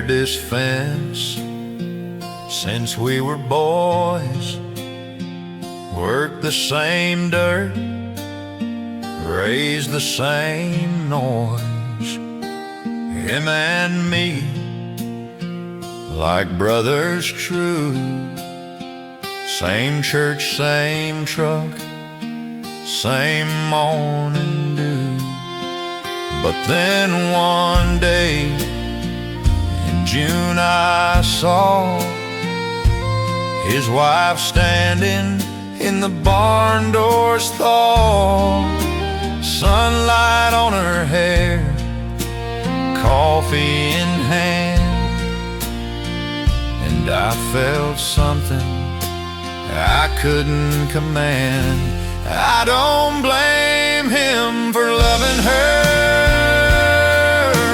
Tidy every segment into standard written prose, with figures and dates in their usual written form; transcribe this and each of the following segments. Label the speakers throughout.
Speaker 1: shared this fence since we were boys. Worked the same dirt, raised the same noise. Him and me, like brothers true. Same church, same truck, same morning dew. But then one day in June I saw his wife standing in the barn doors thaw. Sunlight on her hair, coffee in hand, and I felt something I couldn't command. I don't blame him for loving her.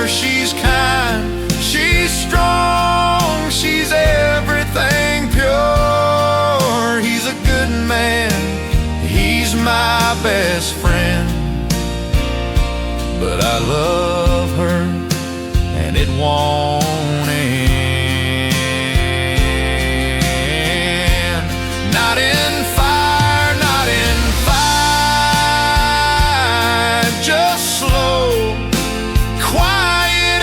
Speaker 1: She's kind, she's strong, she's everything pure. He's a good man, he's my best friend. But I love her, and it won't end. Not in fire, not in fight, just slow, quiet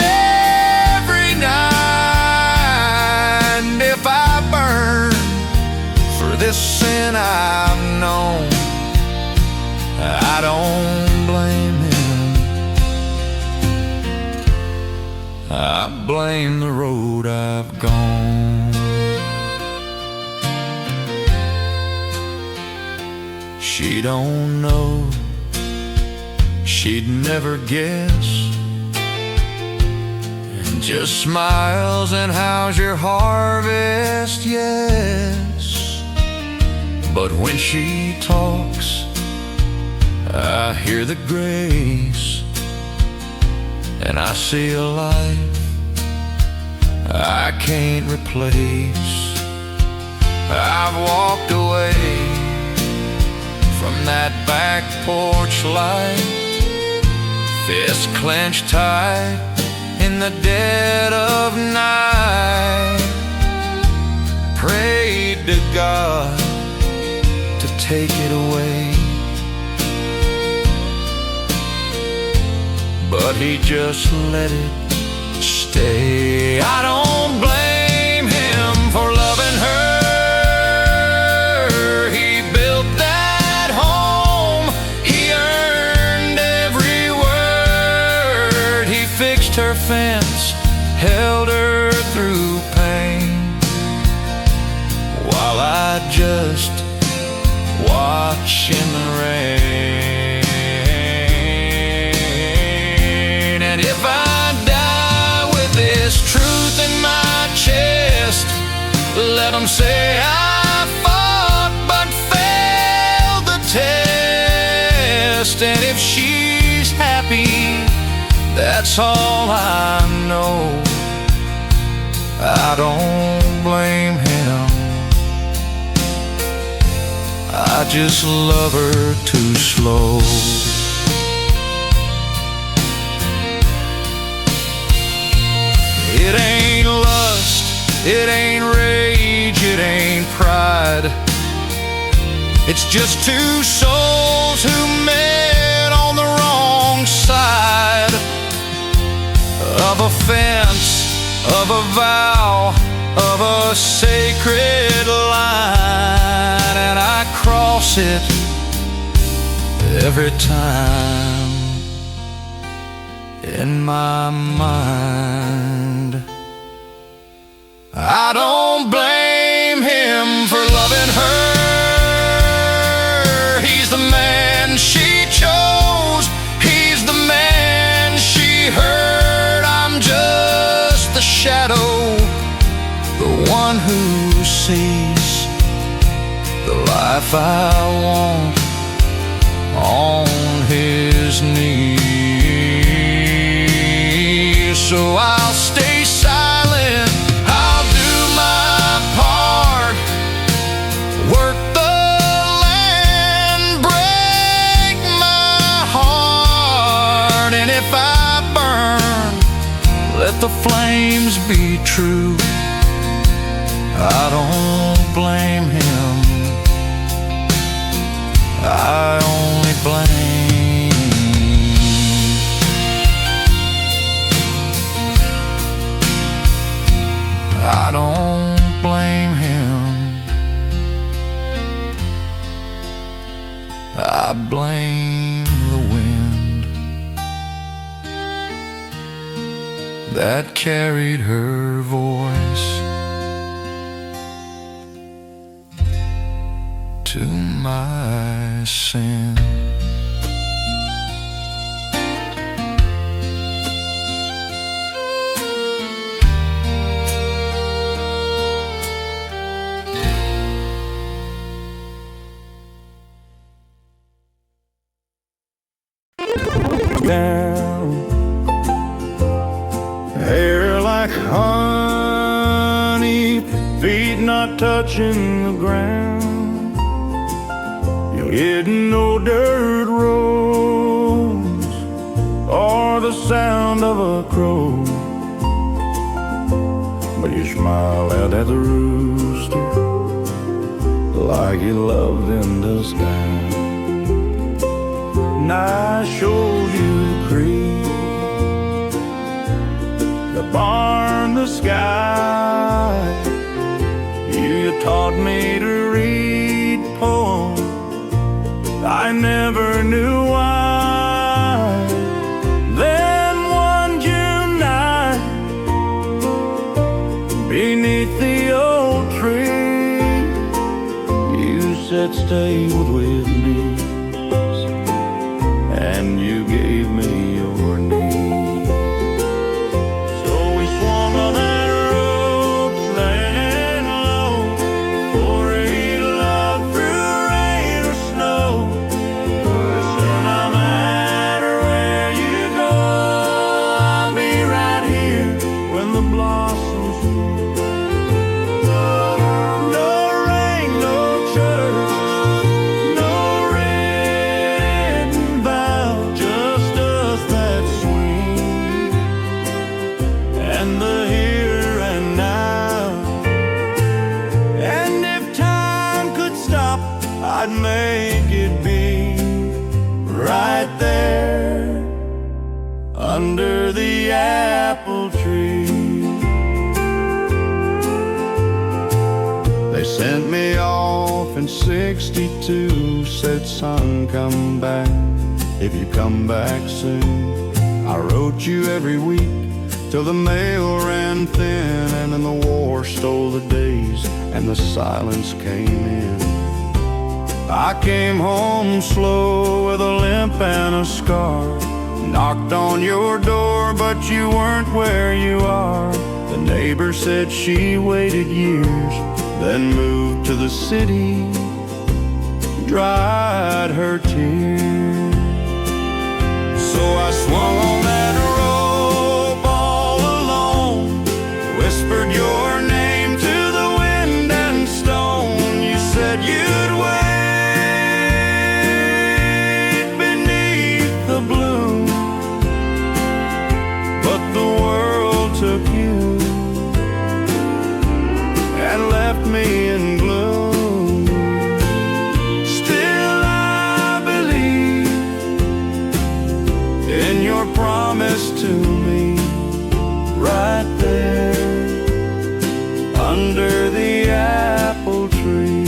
Speaker 1: every night. And if I burn for this sin I've known, I don't blame him. I blame the road I've gone. She don't know, she'd never guess, and just smiles and how's your harvest, yes. But when she talks, I hear the grace, and I see a life I can't replace. I've walked away from that back porch light, fist clenched tight in the dead of night. Prayed to God to take it away, but he just let it stay. I don't blame him for loving her. He built that home, he earned every word. He fixed her fence, held her through pain, while I just watch in the rain. And if I die with this truth in my chest, let them say I fought but failed the test. And if she's happy, that's all I know. I don't blame him, I just love her too slow. It ain't lust, it ain't rage, it ain't pride. It's just two souls who met on the wrong side of a fence, of a vow, of a sacred line. And I cross it every time in my mind. I don't blame him for loving her. He's the man she chose, he's the man she heard. I'm just the shadow, the one who sees the life I want on his knees. So I'll stay silent, I'll do my part, work the land, break my heart. And if I burn, let the flames be true. I don't blame him, I only blame. I don't blame him, I blame the wind that carried her voice to my sin.
Speaker 2: Down, hair like honey, feet not touching the ground. You're hitting no dirt roads or the sound of a crow, but you smile out at the rooster like you loved in disguise. And I showed you the creek, the barn, the sky. You taught me to read poems I never knew why. Then one June night, beneath the old tree, you said stay with me, and you gave me your knee. So we swung on that rope, laying low, for a love through rain or snow. So no matter where you go, I'll be right here when the blossoms bloom. No rain, no church, no written vow, just us that swing, and the here and now. And if time could stop, I'd make it be right there under the apple tree. They sent me off in '62, said son, come back if you come back soon. I wrote you every week till the mail ran thin, and then the war stole the days and the silence came in. I came home slow with a limp and a scar, knocked on your door but you weren't where you are. The neighbor said she waited years, then moved to the city, dried her tears. So I swung on that rope all alone, whispered your name to the wind and stone. You said you'd wait beneath the bloom, but the world took you and left me in gloom. Still I believe in your promise to me, right there under the apple tree.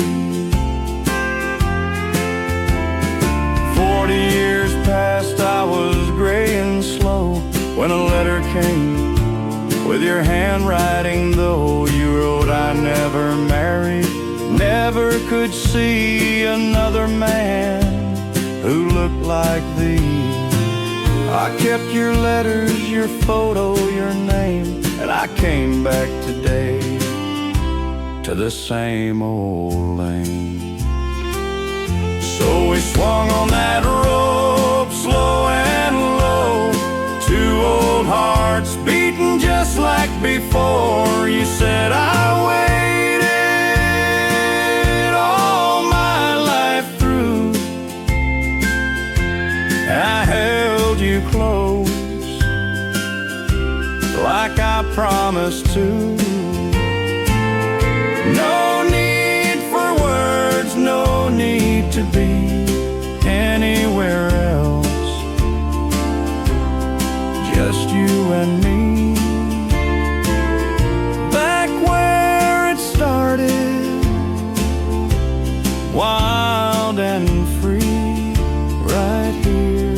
Speaker 2: 40 years past, I was gray and slow when a letter came with your handwriting, though you wrote I never married, never could see another man who looked like thee. I kept your letters, your photo, your name, and I came back today to the same old lane. So we swung on that rope, slow and low, two old hearts beating just like before. You said I waited all my life through, I held you close like I promised to. too. No need for words, no need to be anywhere else. Just you and me. Back where it started, wild and free, right here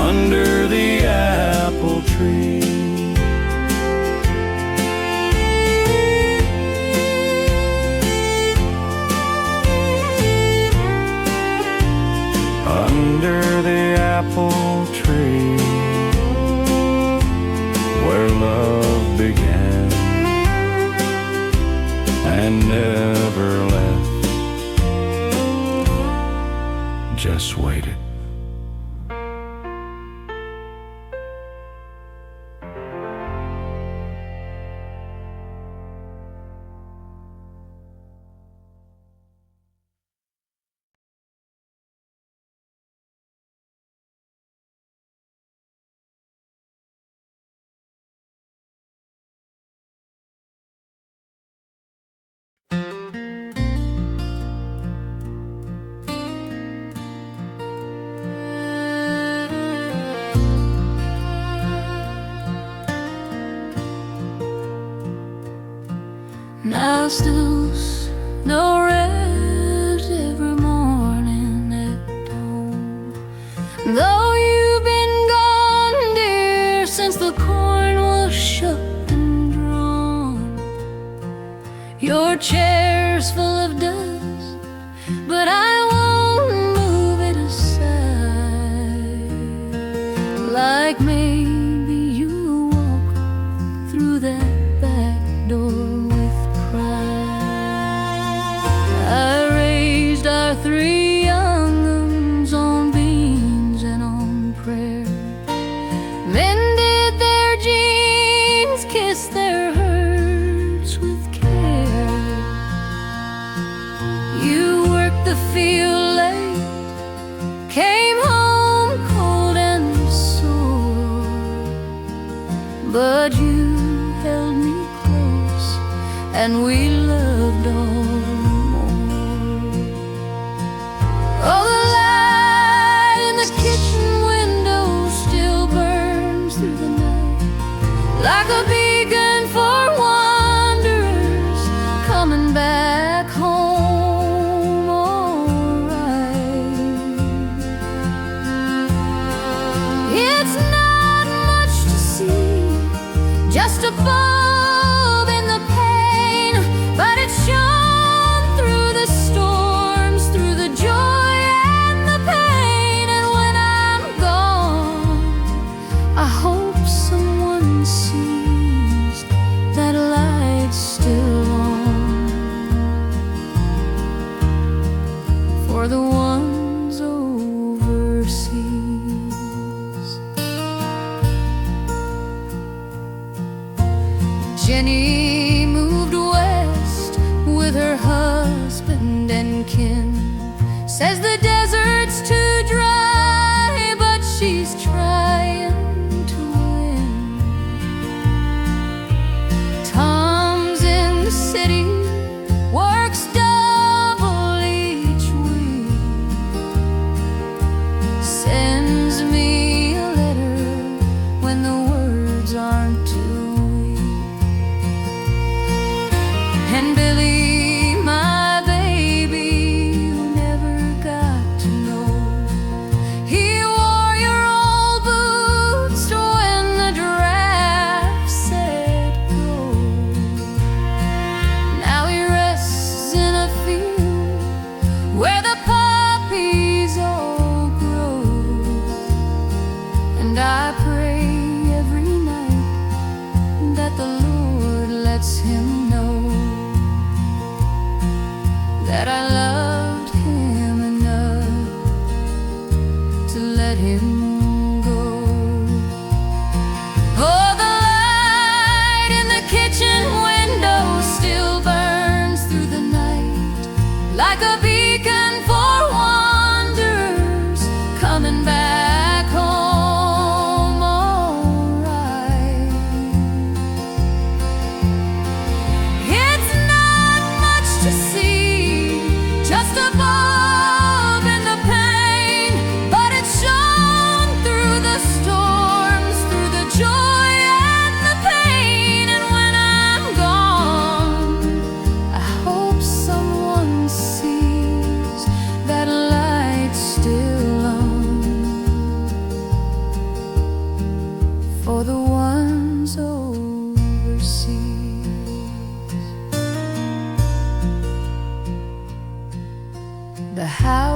Speaker 2: under the apple tree. Under the apple tree, where love began and never left, just waited.
Speaker 3: Now snooze, no rest every morning at home. Though you've been gone, dear, since the corn was shucked and drawn. Your chair's full of dust, but I won't move it aside. Like maybe you walk through that back door. I raised our 3 young uns on beans and on prayer, mended their jeans, kissed their hurts with care. You worked the field late, came home cold and sore, but you held me close and we loved all. Oh, the light in the kitchen window still burns through the night, like a beacon for wanderers coming back home alright. It's not much to see, just a bulb in the pane, but it shone through the storms, through the joy. I hope someone sees that light's still on for the ones overseas. Jenny moved west with her husband and kin. Says the desert's too dry, but she's trying. City works double each week, sends me a letter when the words aren't too weak. And Billy, my baby, who never got to know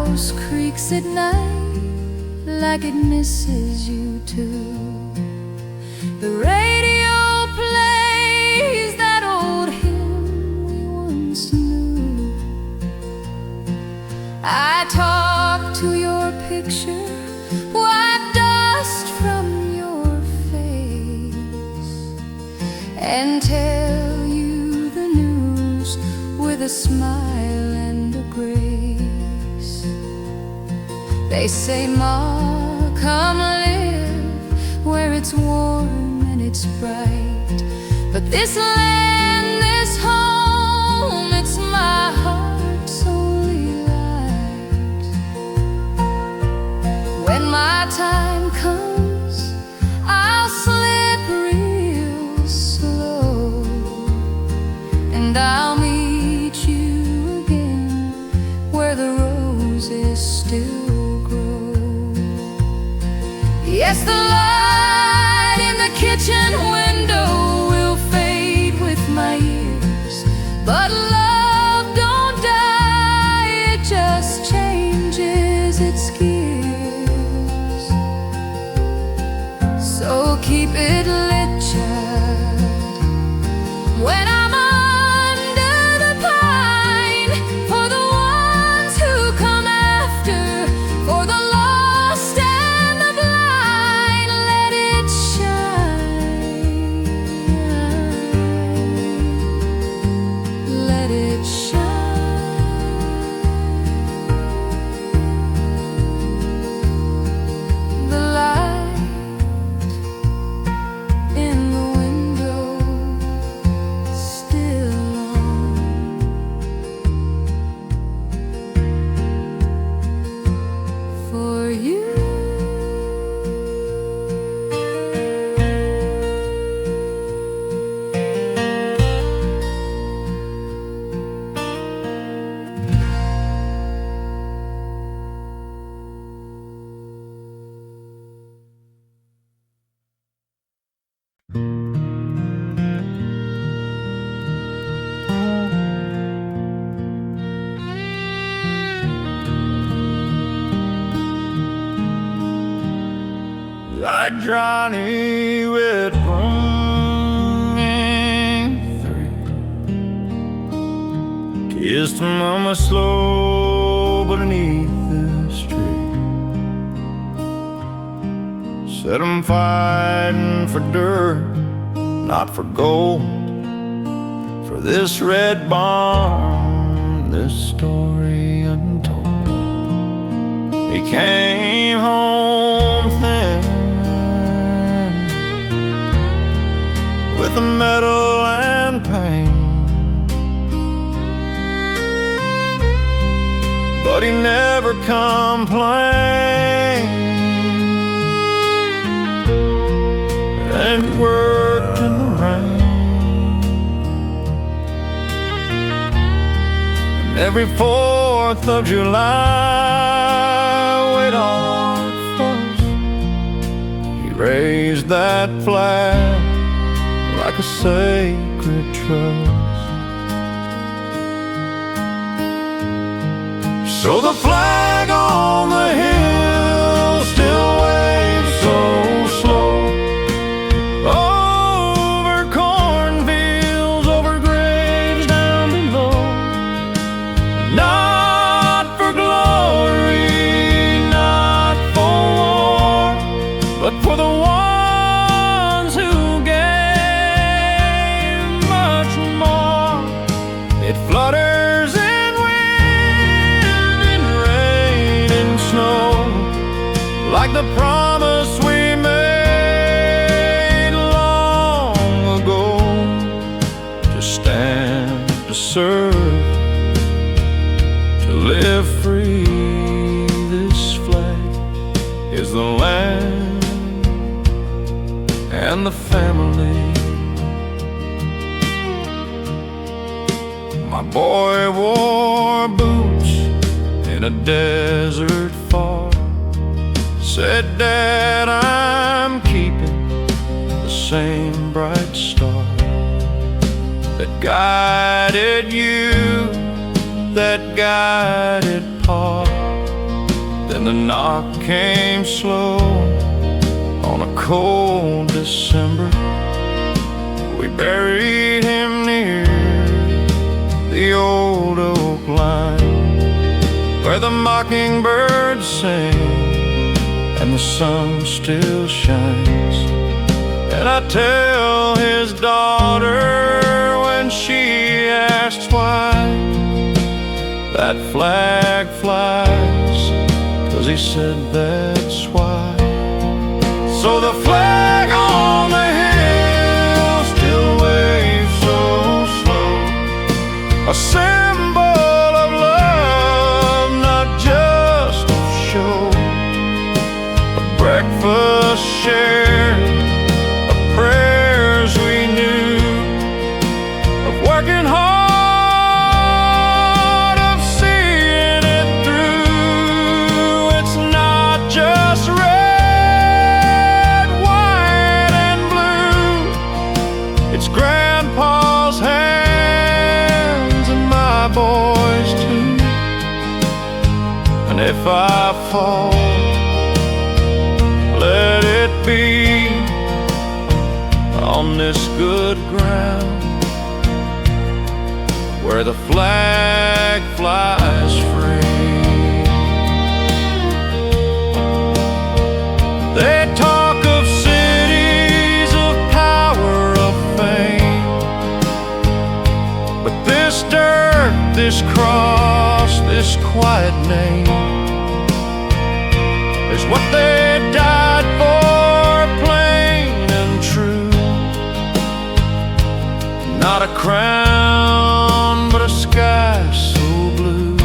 Speaker 3: house creaks at night like it misses you too. The radio plays that old hymn we once knew. I talk to your picture, wipe dust from your face, and tell you the news with a smile and a grace. They say, Ma, come live where it's warm and it's bright. But this land, this home, it's my heart's only light. When my time comes, I'll slip real slow, and I'll meet you again where the roses still grow. Yes, the light in the kitchen window will fade with my years, but love don't die, it just changes its gears. So keep it lit, child, when I'm under the pine, for the ones who come after, for the lost and the blind. Let it shine, let it shine. The light in the window still on, for you.
Speaker 2: Like Johnny with running three, kissed mama slow beneath this tree. Said I'm fighting for dirt, not for gold, for this red barn, this story untold. He came home thin, with the metal and pain, but he never complained, and he worked in the rain. And every 4th of July, way on first, he raised that flag like a sacred trust. So the flag on the hill still waves so slow, over cornfields, over graves down below. Not for glory, not for war, but for the ones who gave much more. It flutters in wind, in rain, in snow, like the promise we made long ago, to stand, to serve, to live free. This flag is the land and the family. My boy wore boots in a desert far, said, Dad, I'm keeping the same bright star that guided you, that guided Pa. And the knock came slow on a cold December. We buried him near the old oak line, where the mockingbirds sing and the sun still shines. And I tell his daughter when she asks why that flag flies, 'cause he said that's why. So the flag on the hill still waves so slow, a symbol of love, not just of show. A breakfast shared, of prayers we knew, of working hard, of seeing it through. It's not just red, white, and blue. It's Grandpa's hands and my boys too. And if I fall, let it be on this good ground where the flag flies free. They talk of cities of power, of fame, but this dirt, this cross, this quiet name is what they died for, plain and true. Not a crown, but a sky so blue,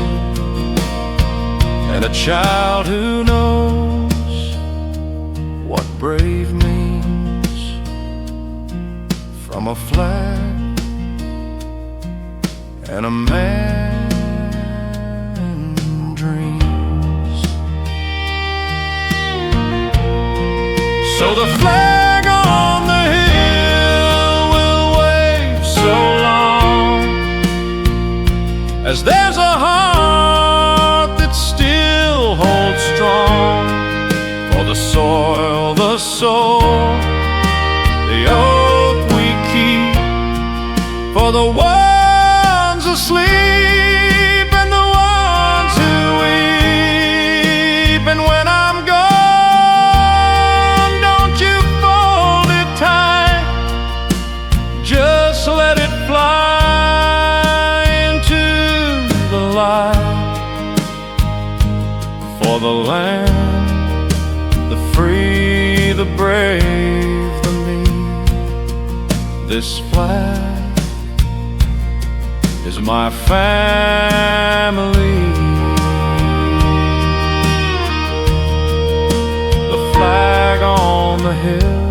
Speaker 2: and a child who knows what brave means from a flag and a man dreams. So the flag on the hill will wave so long as there's a heart that still holds strong for the soil, the soul, the oath we keep, for the ones asleep and the ones who weep. And when I'm gone, don't you fold it tight, just let it fly into the light. For the land, the free, the brave, the meek, this flag is my family. The flag on the hill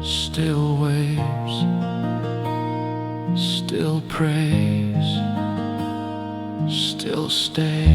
Speaker 2: still waves, still prays, still stays.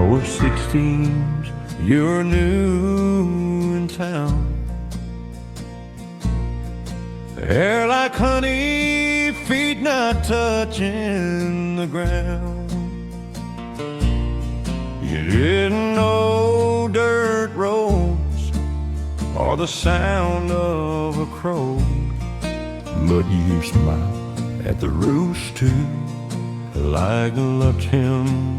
Speaker 2: we're 16s, you're new in town. Hair like honey, feet not touching the ground. You didn't know dirt roads or the sound of a crow, but you smiled at the roost too, like loved him.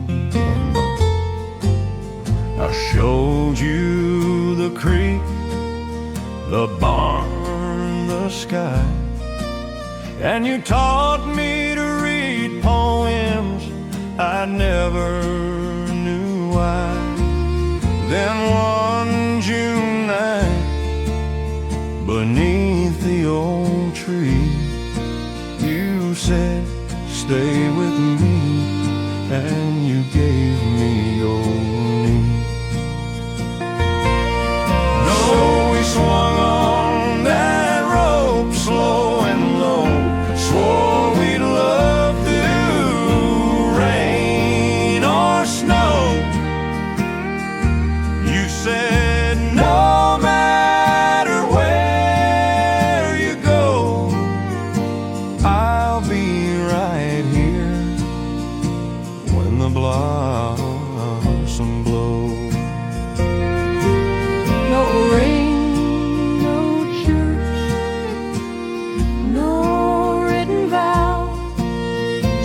Speaker 2: I showed you the creek, the barn, the sky, and you taught me to read poems I never knew why. Then one June night, beneath the old tree, you said, stay with me, and you gave me your knee. No, we swung on that rope slow and low, swore we'd love through rain or snow. You said no matter where you go, I'll be right here when the blossom blows.
Speaker 3: No ring, no church, no written vow,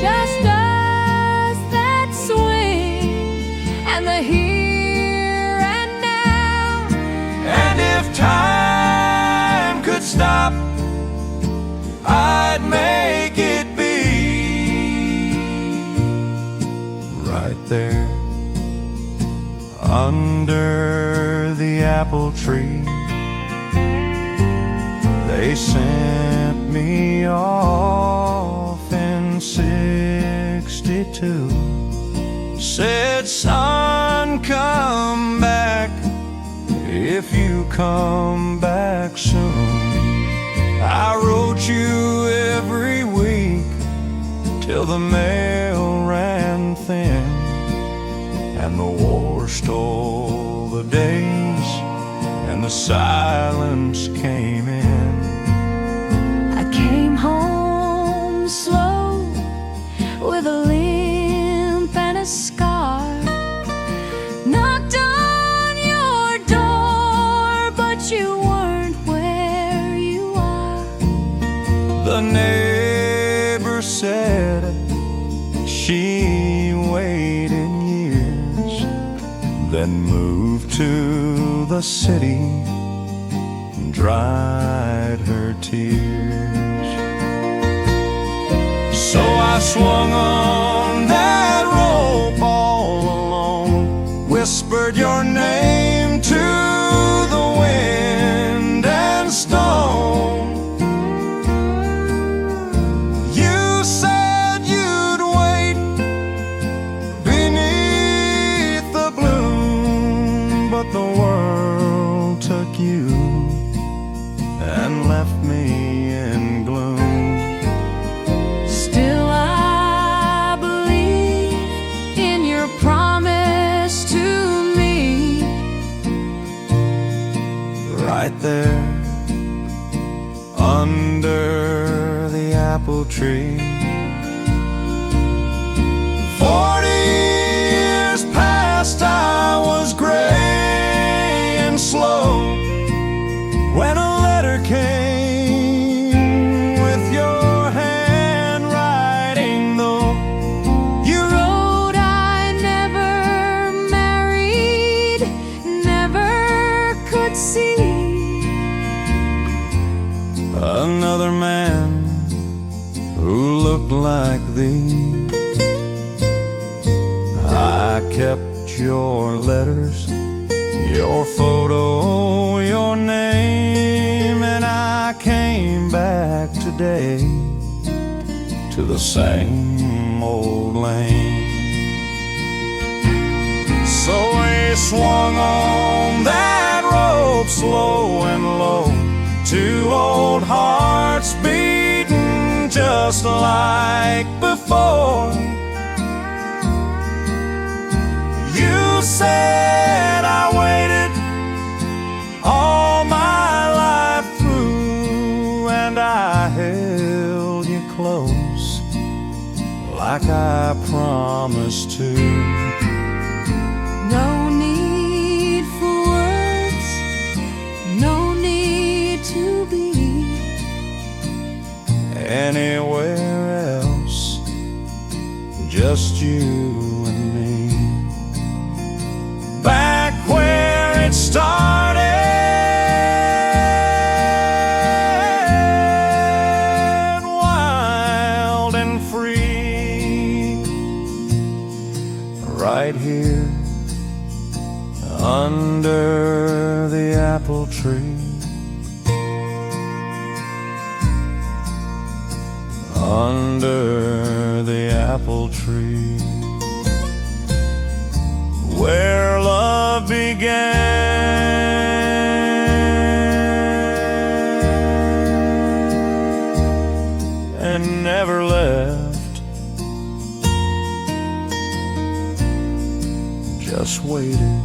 Speaker 3: just us that swing and the here and now.
Speaker 2: And if time could stop, I'd make it be right there under the apple tree. They sent me off in '62. Said, son, come back if you come back soon. I wrote you every week till the mail ran thin, and the war stole the days, and the silence came in.
Speaker 3: I came home slow with a limp and a scar. Knocked on your door, but you weren't where you are.
Speaker 2: The neighbor said she waited years, then moved to the city and dried her tears. So I swung on that rope all alone, whispered your name to the wind and stone. You said you'd wait beneath the bloom, but the world took you and left me in gloom.
Speaker 3: Still I believe in your promise to me.
Speaker 2: Right there under the apple tree. 40 years past, I was gray and slow when a letter came with your handwriting, though.
Speaker 3: You wrote I never married, never could see
Speaker 2: Another man who looked like thee. I kept your letters, your photo, your name, and I came back today to the same old lane. So we swung on that rope slow and low, two old hearts beating just like before. You I promised to.
Speaker 3: No need for words, no need to be
Speaker 2: anywhere else, just you and me. Back where it started, wild and free, right here under the apple tree. Under the apple tree, where love began and never left, just waited.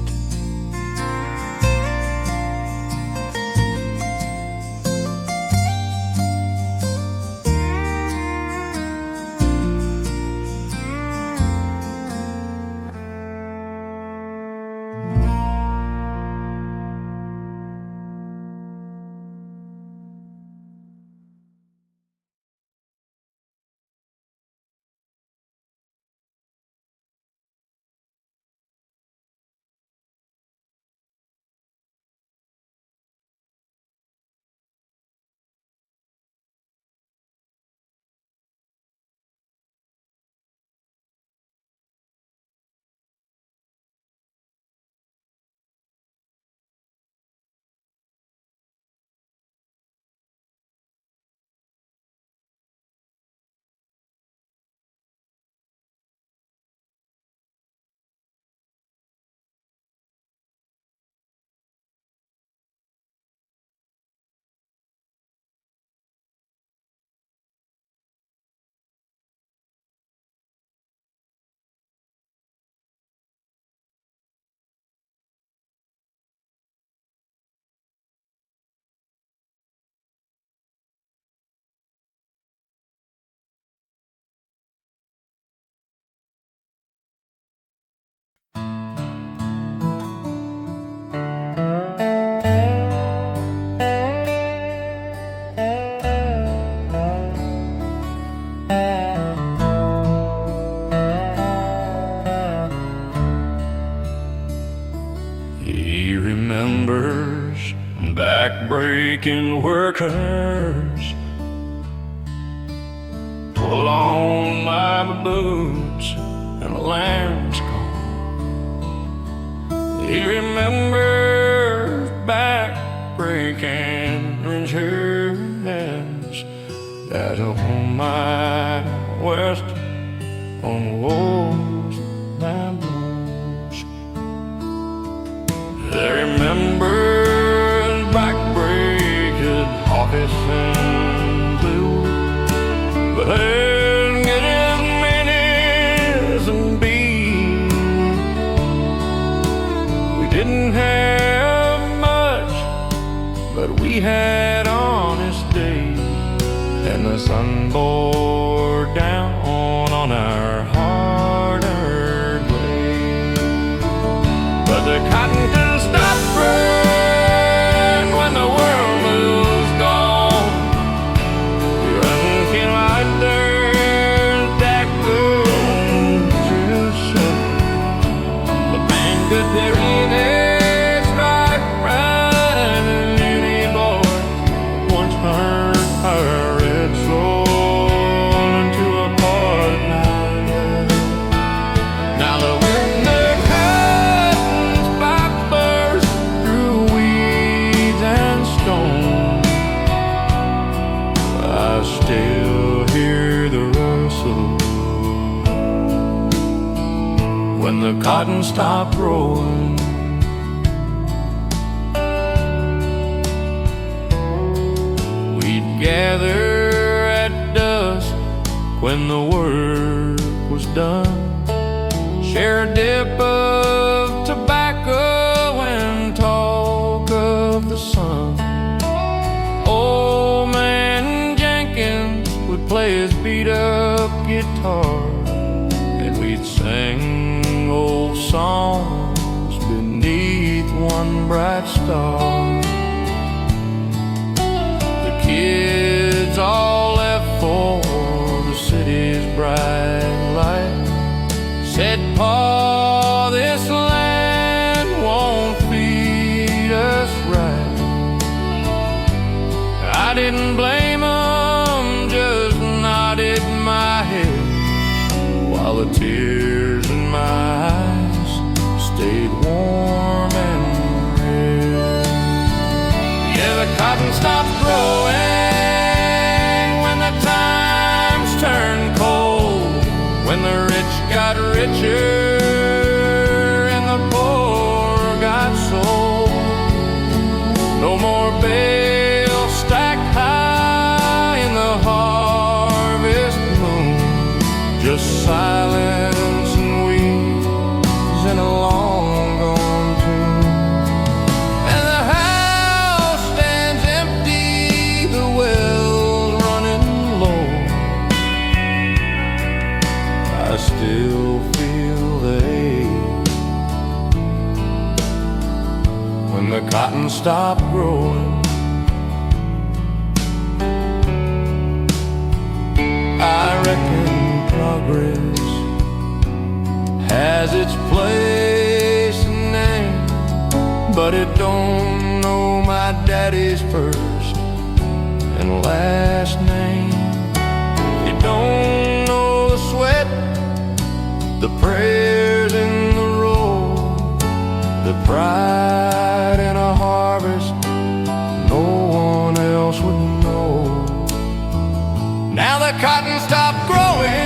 Speaker 2: He remembers back-breaking workers pull on my boots and a lamb's call. He remembers back-breaking insurance that on my west on the walls that blows. They remember back-breaking office and blue, but they'll get as many as be. We didn't have much, but we had honest days, and the sun bore down on our hard-earned ways. But the cotton didn't stop growing when the world was gone. We run came right there, that goes through sun. But man, could there really strike right in any boy once heard her red soul into a part night. Now the winter cotton spot burst through weeds and stone. I still hear the rustle when the cotton stopped growing. We'd gather at dusk when the work was done, share a dip of tobacco and talk of the sun. Old man Jenkins would play his beat-up guitar songs beneath one bright star. The kids all left for the city's bright light. Said, "Pa, this land won't feed us right." I didn't blame 'em, just nodded my head, while the tears in my eyes stayed warm and red. Yeah, the cotton stopped growing when the times turned cold, when the rich got richer and the poor got sold. No more bales stacked high in the harvest moon, just silence and weeds in a long-gone tune. And the house stands empty, the well's running low. I still feel the ache when the cotton stopped growing. I reckon progress has its place and name, but it don't know my daddy's first and last name. It don't know the sweat, the prayers in the road, the pride in a harvest no one else would know. Now the cotton stopped growing,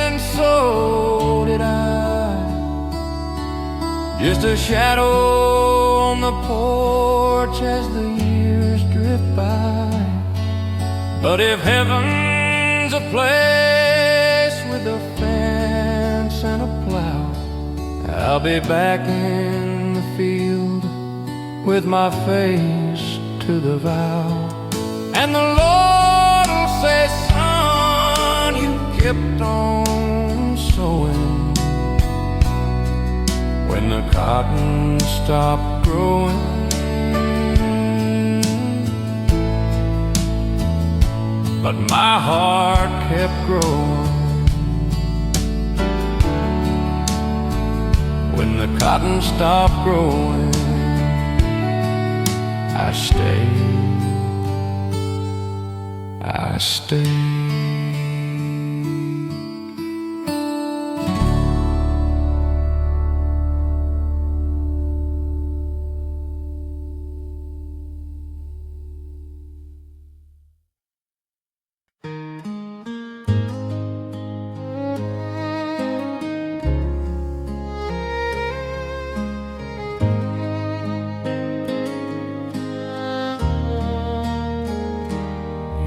Speaker 2: and so did I. Just a shadow on the porch as the years drift by. But if heaven's a place with a fence and a plow, I'll be back in the field with my face to the vow. And the Lord will say, "Son, you kept on sowing when the cotton stopped growing." But my heart kept growing when the cotton stopped growing. I stayed, I stayed.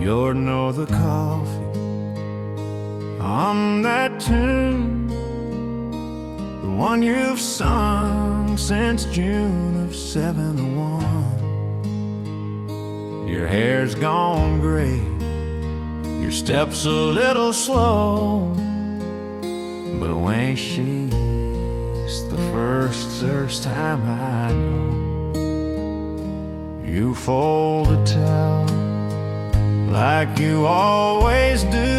Speaker 4: You'll know the coffee on that tune, the one you've sung since June of '71. Your hair's gone gray, your step's a little slow, but when she's the first time I know, you fold a towel like you always do,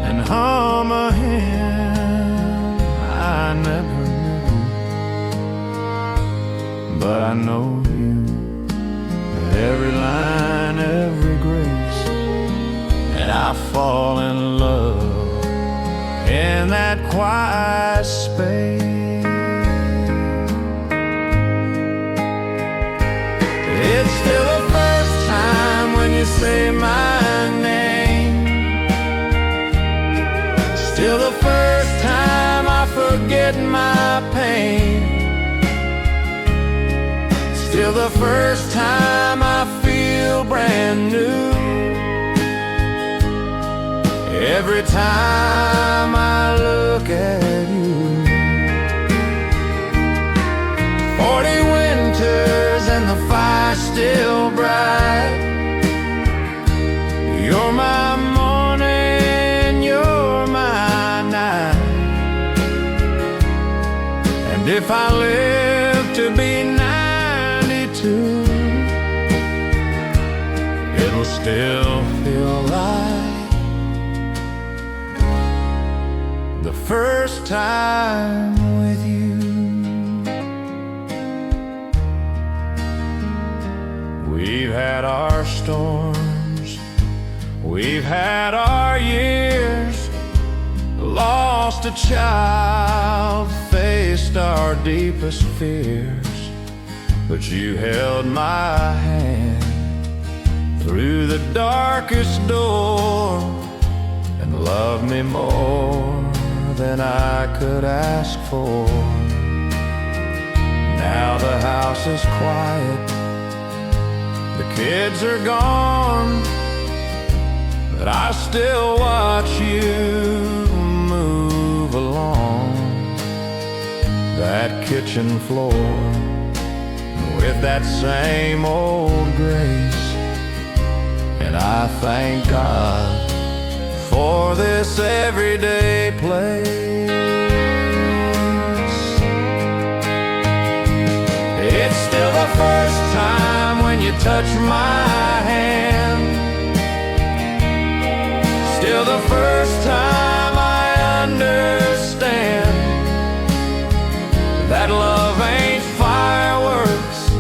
Speaker 4: and hum a hymn I never knew. But I know you, every line, every grace, and I fall in love in that quiet space. It's still the first time when you say my name, still the first time I forget my pain, still the first time I feel brand new, every time I look at you. 40 winters and the fire still bright, you're my morning, you're my night.
Speaker 2: And if I live to be 92, it'll still feel like the first time with you. We've had our storms, we've had our years, lost a child, faced our deepest fears, but you held my hand through the darkest door and loved me more than I could ask for. Now the house is quiet, the kids are gone, but I still watch you move along that kitchen floor with that same old grace. And I thank God for this everyday place. It's still the first time when you touch my hand, still the first time I understand that love ain't fireworks,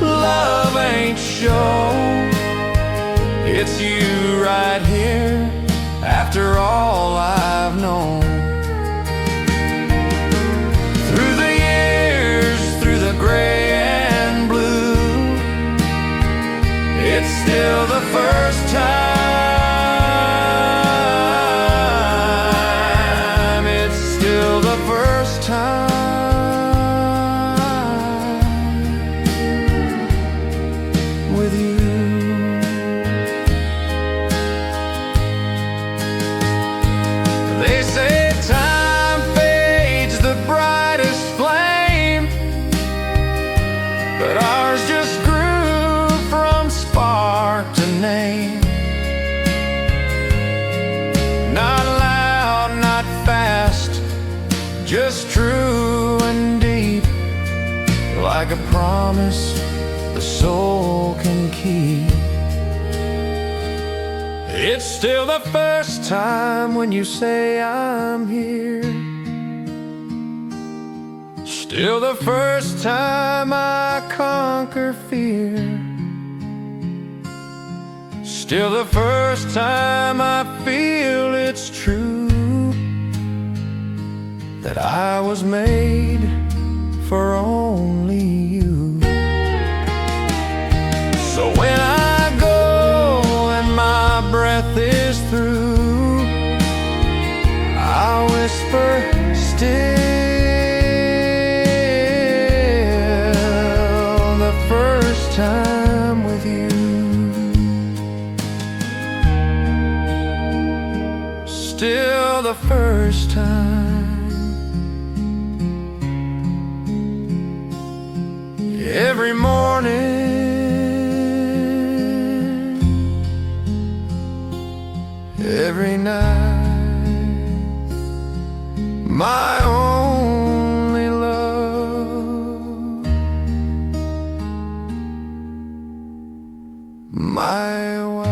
Speaker 2: love ain't show. It's you right here after all I've known. Through the years, through the gray and blue, it's still the first time. It's still the first time with you. They say time fades the brightest flame, but ours just grew from spark to name. Not loud, not fast, just true and deep, like a promise the soul can keep. It's still the first time when you say I'm here, still the first time I conquer fear, still the first time I feel it's true that I was made for only you. So when I go and my breath is through, I'll whisper still the first time with you. Still the first time. Every morning, every night, my only love, my wife.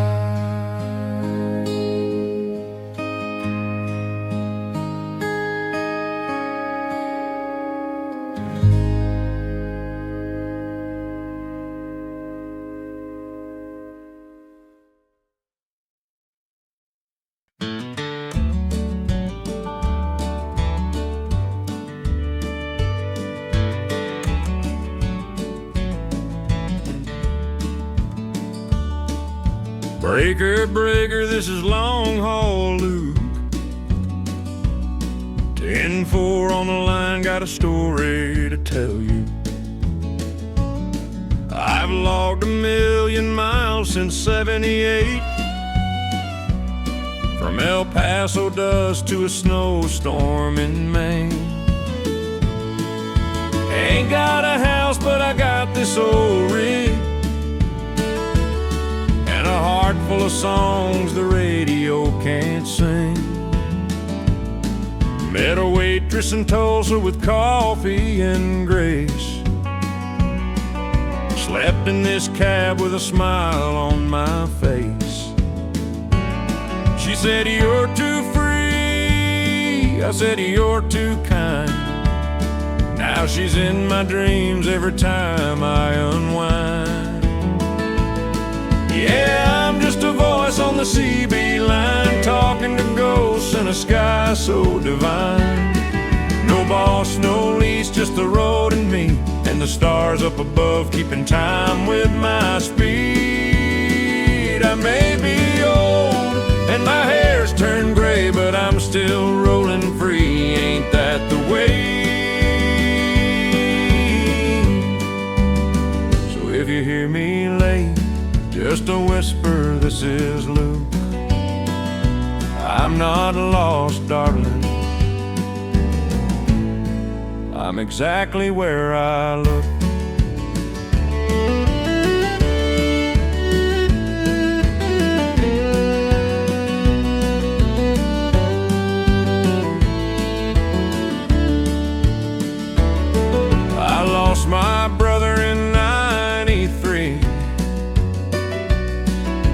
Speaker 2: Breaker, breaker, this is long haul Luke. 10-4 on the line, got a story to tell you. I've logged 1,000,000 miles since '78, from El Paso dust to a snowstorm in Maine. Ain't got a house, but I got this old rig and a heart full of songs the radio can't sing. Met a waitress in Tulsa with coffee and grace. Slept in this cab with a smile on my face. She said, "You're too free." I said, "You're too kind." Now she's in my dreams every time I unwind. Yeah, I'm just a voice on the CB line, talking to ghosts in a sky so divine. No boss, no lease, just the road and me, and the stars up above keeping time with my speed. I may be old and my hair's turned gray, but I'm still rolling free. Ain't that the way? So if you hear me late, just a whisper, this is Luke. I'm not lost, darling. I'm exactly where I look. I lost my brother in '93.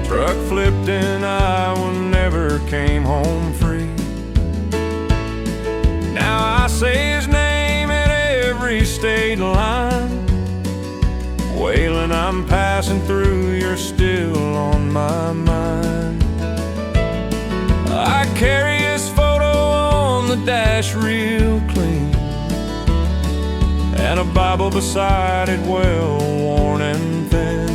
Speaker 2: Truck flipped in Iowa, never came home free. Now I say his name at every state line. Waylon, I'm passing through, you're still on my mind. I carry his photo on the dash real clean, and a Bible beside it, well worn and thin.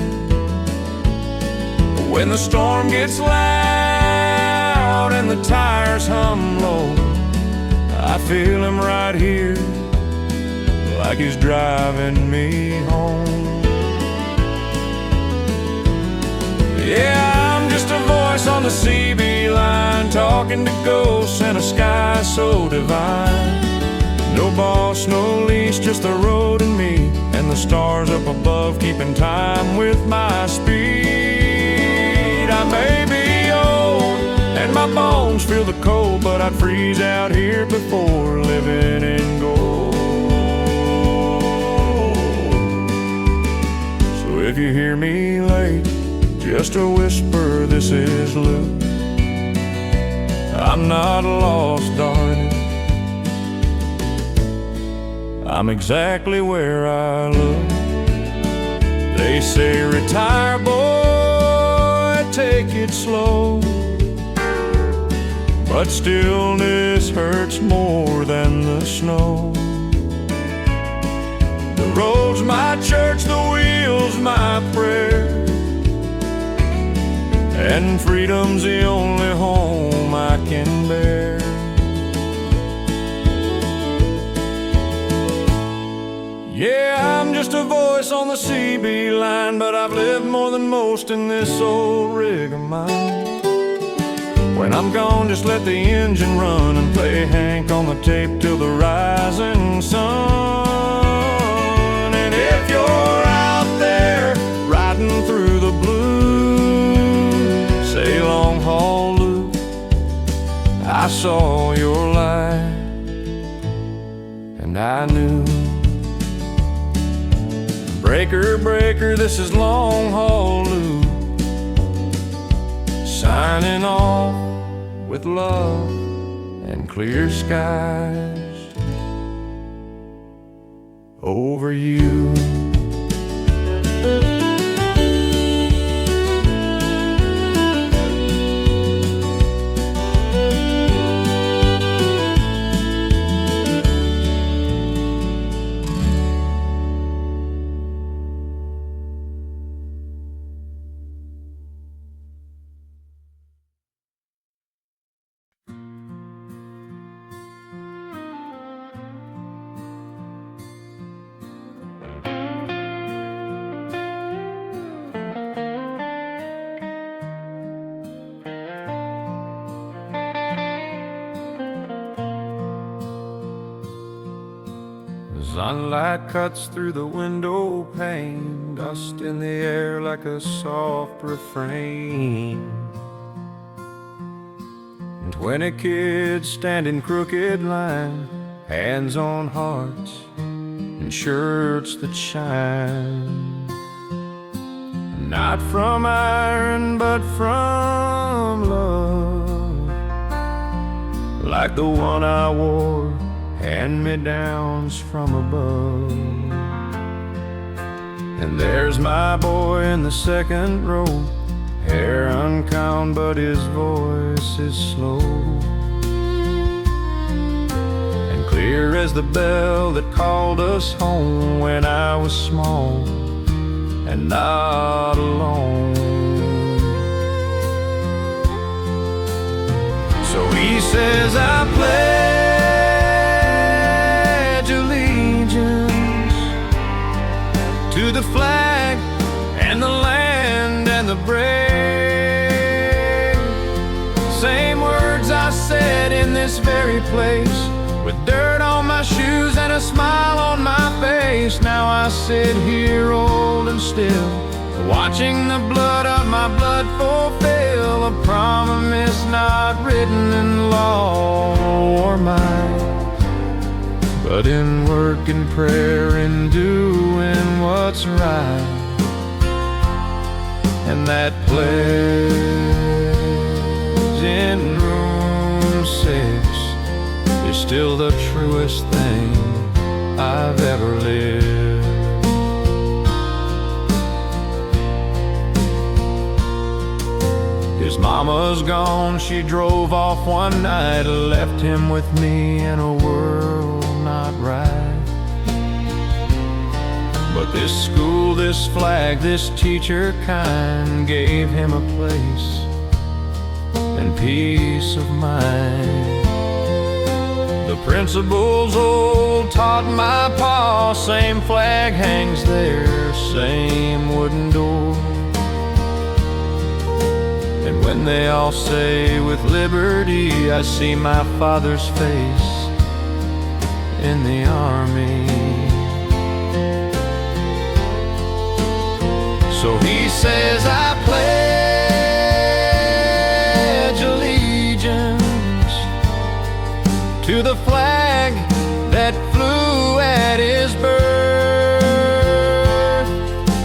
Speaker 2: When the storm gets loud and the tires hum low, I feel him right here, like he's driving me home. Yeah, I'm just a voice on the CB line, talking to ghosts in a sky so divine. No boss, no lease, just the road and me, and the stars up above keeping time with my speed. I may be old and my bones feel the cold, but I'd freeze out here before living in gold. So if you hear me late, just a whisper, this is Luke. I'm not lost, darling. I'm exactly where I look. They say retire, boy, take it slow, but stillness hurts more than the snow. The road's my church, the wheel's my prayer, and freedom's the only home I can bear. Yeah, I'm just a voice on the CB line, but I've lived more than most in this old rig of mine. When I'm gone, just let the engine run and play Hank on the tape till the rising sun. And if you're out there riding through the blue, say long haul Luke, I saw your light and I knew. Breaker, breaker, this is long haul Luke, signing off with love and clear skies over you. Sunlight cuts through the window pane, dust in the air like a soft refrain. And when a kid standing crooked line, hands on hearts and shirts that shine. Not from iron, but from love, like the one I wore, hand-me-downs from above. And there's my boy in the second row, hair uncound, but his voice is slow and clear as the bell that called us home when I was small and not alone. So he says, I pledge allegiance to the flag and the land and the brave. Same words I said in this very place, with dirt on my shoes and a smile on my face. Now I sit here old and still, watching the blood of my blood fulfill a promise not written in law or mine, but in work and prayer and doing what's right. And that pledge in room 6 is still the truest thing I've ever lived. His mama's gone, she drove off one night, left him with me in a world not right. But this school, this flag, this teacher kind gave him a place and peace of mind. The principles old taught my pa, same flag hangs there, same wooden door. And when they all say with liberty, I see my father's face in the army. So he says, I pledge allegiance to the flag that flew at his birth.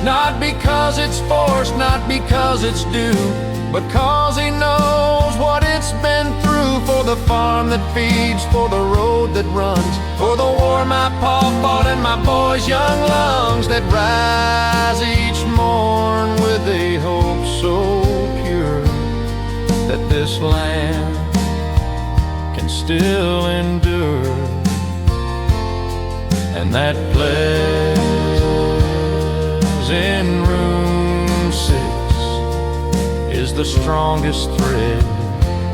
Speaker 2: Not because it's forced, not because it's due, but cause he knows what it's been through. For the farm that feeds, for the road that runs, for the war my pa fought in my boy's young lungs that rise each morn with a hope so pure that this land can still endure. And that pledge in room 6 is the strongest thread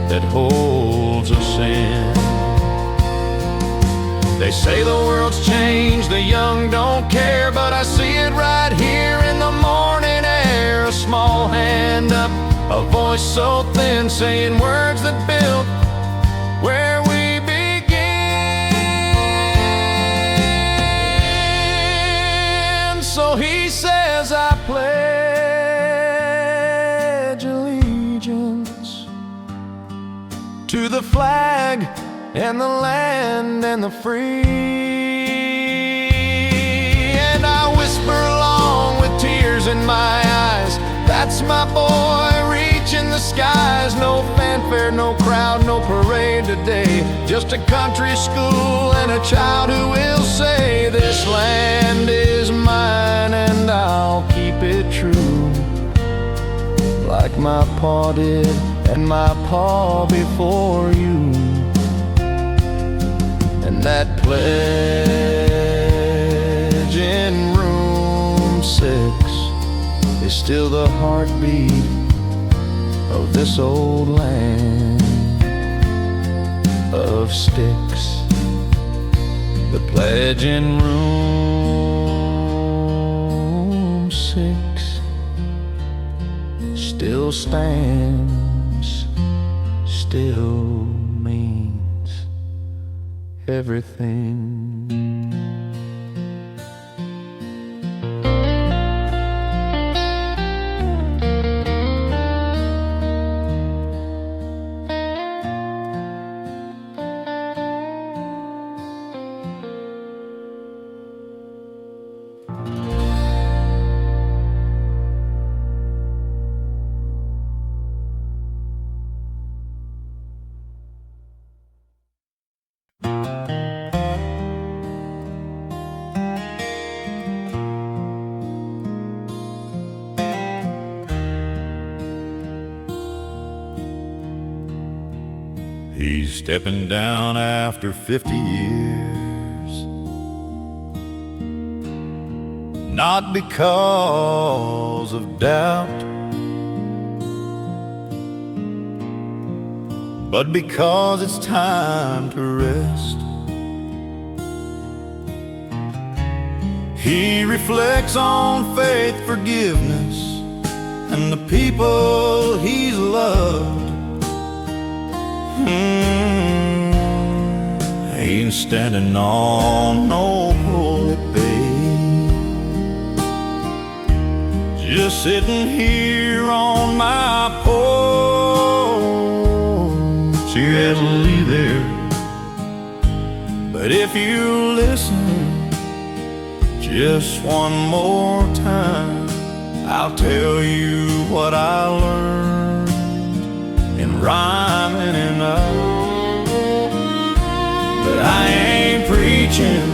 Speaker 2: that holds us in. They say the world's changed, the young don't care, but I see it right here in the morning air. A small hand up, a voice so thin, saying words that build where we begin. So he says, I pledge allegiance to the flag and the land and the free. And I whisper along with tears in my eyes, that's my boy reaching the skies. No fanfare, no crowd, no parade today, just a country school and a child who will say, this land is mine and I'll keep it true, like my pa did and my pa before you. And that pledge in room 6 is still the heartbeat of this old land of sticks. The pledge in room 6 still stands, still means everything.
Speaker 1: stepping down after 50 years. Not because of doubt, but because it's time to rest. He reflects on faith, forgiveness, and the people he's loved. Ain't standing on no holy bay, just sitting here on my porch. You had to leave there, but if you listen just one more time, I'll tell you what I learned in rhyming and up. But I ain't preaching,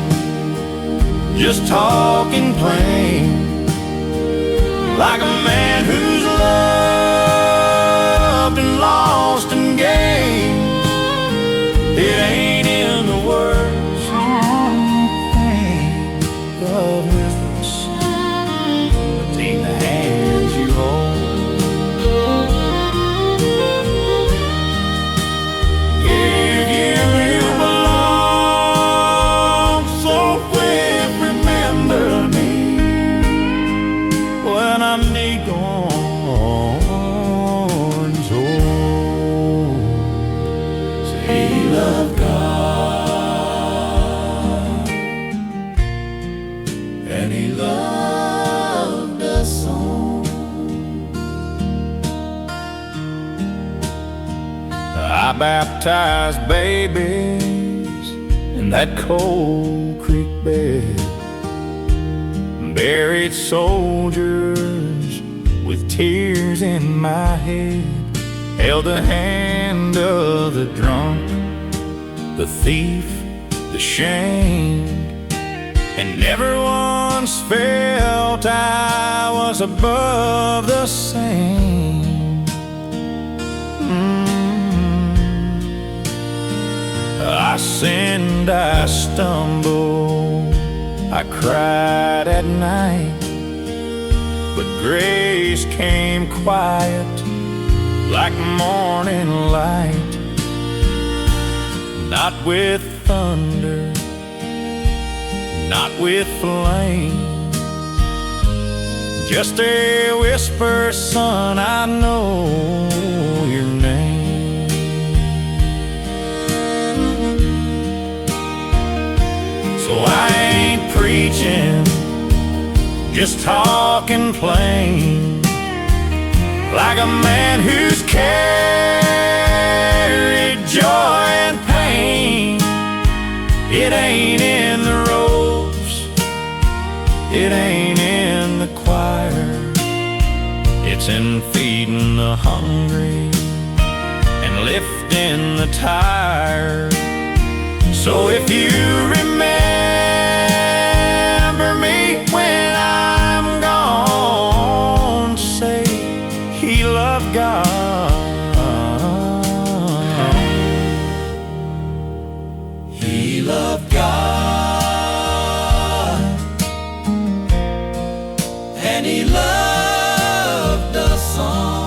Speaker 1: just talking plain, like a man who's loved and lost and gained. It ain't in the words of business, but in the hands you hold. I baptized babies in that cold creek bed, buried soldiers with tears in my head, held the hand of the drunk, the thief, the shamed, and never once felt I was above the same. I sinned, I stumbled, I cried at night, but grace came quiet like morning light. Not with thunder, not with flame, just a whisper, son, I know your name. So I ain't preaching, just talking plain, like a man who's carried joy and pain. It ain't in the ropes, it ain't in the choir, it's in feeding the hungry and lifting the tired. So if you remember me when I'm gone, say he loved God. He loved God, and he loved the song.